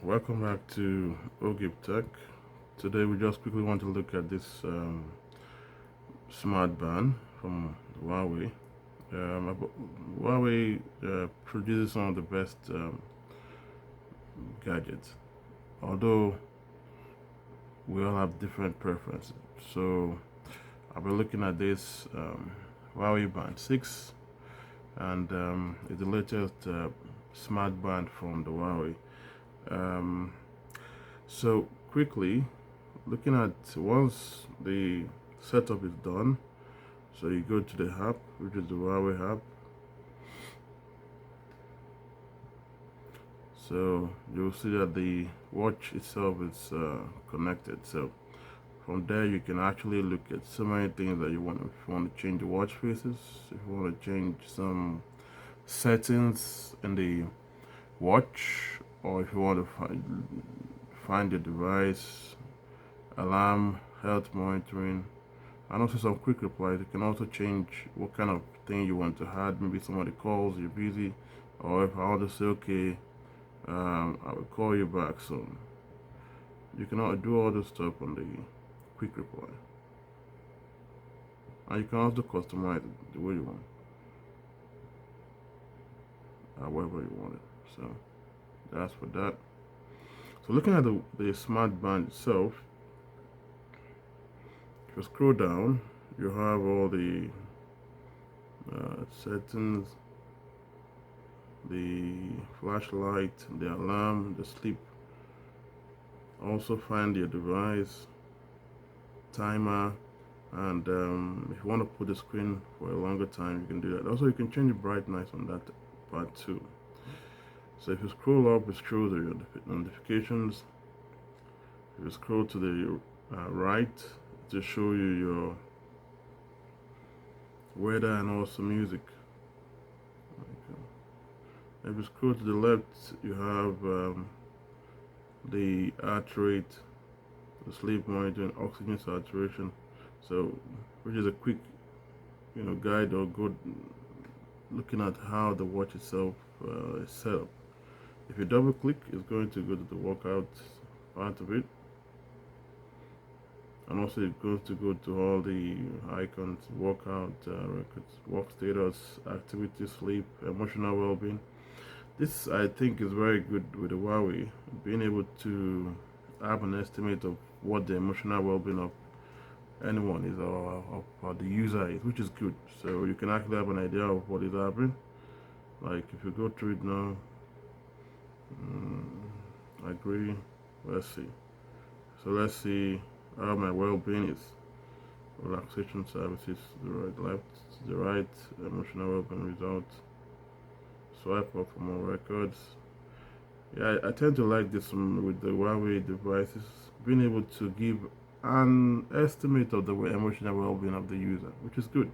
Welcome back to Ogib Tech. Today we just quickly want to look at this smart band from Huawei. Huawei produces some of the best gadgets, although we all have different preferences. So I've been looking at this Huawei Band 6, and it's the latest smart band from the Huawei. Um, so quickly, looking at once the setup is done, so you go to the app, which is the Huawei app. So you'll see that the watch itself is connected. So from there you can actually look at so many things that you want. If you want to change the watch faces, if you want to change some settings in the watch, or if you want to find the device, alarm, health monitoring, and also some quick replies. You can also change what kind of thing you want to add. Maybe somebody calls, you're busy, or if I want to say, okay, I will call you back soon. You can do all this stuff on the quick reply. And you can also customize it the way you want, however you want it. So that's for that. So looking at the smart band itself, if you scroll down, you have all the settings, the flashlight, the alarm, the sleep. Also find your device, timer, and if you want to put the screen for a longer time, you can do that. Also, you can change the brightness on that part too. So if you scroll up, it shows your notifications. If you scroll to the right, to show you your weather and also music. If you scroll to the left, you have the heart rate, the sleep monitoring, oxygen saturation. So, which is a quick, guide or good looking at how the watch itself is set up. If you double click, it's going to go to the workout part of it, and also it's going to go to all the icons: workout records, work status, activity, sleep, emotional well-being. This I think is very good with the Huawei, being able to have an estimate of what the emotional well-being of anyone is, or the user is, which is good. So you can actually have an idea of what is happening. Like if you go through it now, agree. Let's see. So let's see how my well-being is. Relaxation services, the right left, the right, emotional well-being results. Swipe up for more records. Yeah, I tend to like this with the Huawei devices, being able to give an estimate of the emotional well-being of the user, which is good.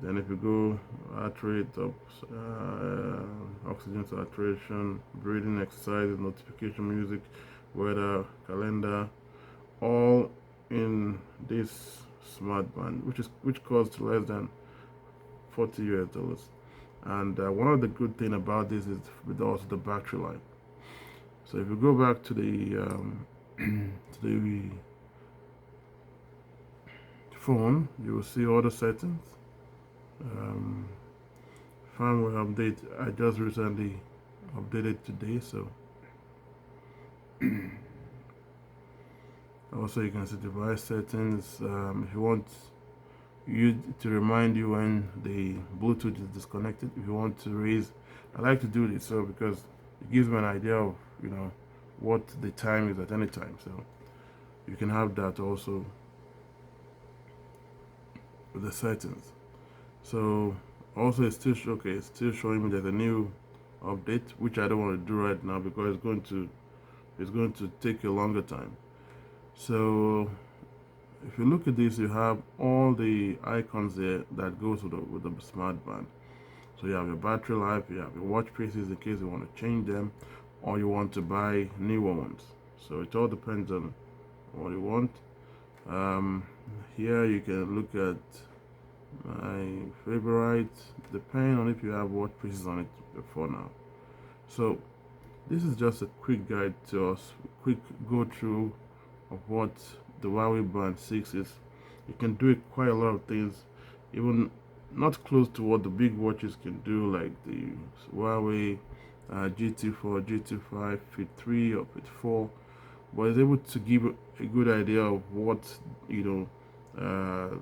Then if you go heart rate of oxygen saturation, breathing exercises, notification music, weather, calendar, all in this smart band, which costs less than $40. And one of the good thing about this is with also the battery life. So if you go back to the to the phone, you will see all the settings. Um, Firmware update. I just recently updated today, so also you can see device settings. If you want you to remind you when the Bluetooth is disconnected, if you want to raise, I like to do this so because it gives me an idea of what the time is at any time. So you can have that also with the settings. So also it's still okay. It's still showing me there's a new update, which I don't want to do right now because it's going to take a longer time. So if you look at this, you have all the icons there that goes with the smart band. So you have your battery life, you have your watch faces in case you want to change them, or you want to buy newer ones. So it all depends on what you want. Um, Here you can look at my favorite, depending on if you have watch faces on it before now. So This is just a quick guide to us, quick go through of what the Huawei Band 6 is. You can do it quite a lot of things, even not close to what the big watches can do, like the Huawei GT4, GT5, Fit 3 or Fit 4, but it's able to give a good idea of what, you know,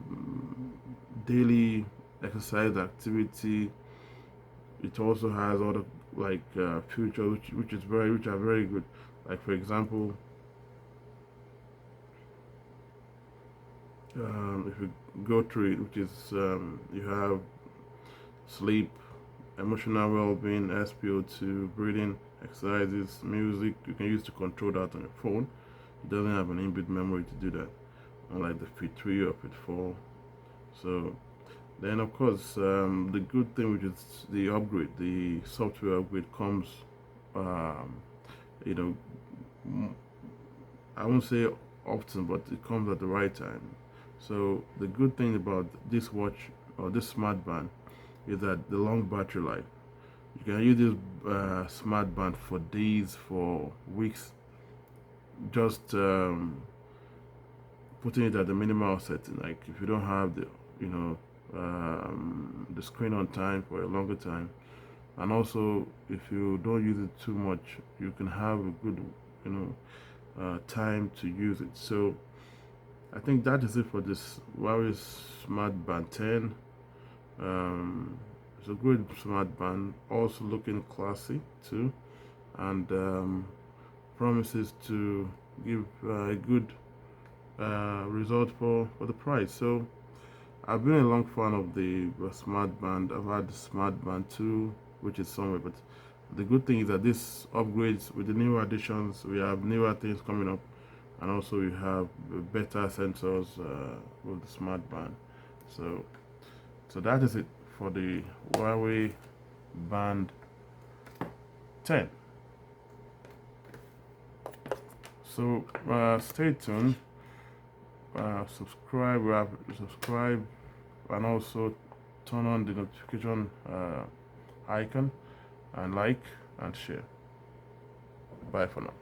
daily exercise activity. It also has other like features which are very good. Like for example, if you go through it, which is you have sleep, emotional well-being, SpO2, breathing exercises, music. You can use to control that on your phone. It doesn't have an inbuilt memory to do that, unlike the Fit 3 or Fit 4. So then, of course, the good thing, which is the upgrade, the software upgrade, comes, um, you know, I won't say often, but it comes at the right time. So the good thing about this watch or this smart band is that the long battery life. You can use this smart band for days, for weeks, just putting it at the minimal setting. Like if you don't have the, you know, the screen on time for a longer time, and also if you don't use it too much, you can have a good, you know, time to use it. So I think that is it for this Huawei Smart Band 10. It's a good smart band, also looking classy too, and promises to give a good result for the price. So I've been a long fan of the smart band. I've had the smart band 2, which is somewhere, but the good thing is that this upgrades with the new additions. We have newer things coming up, and also we have better sensors with the smart band. So that is it for the Huawei Band 10. So stay tuned, subscribe, and also turn on the notification icon, and like and share. Bye for now.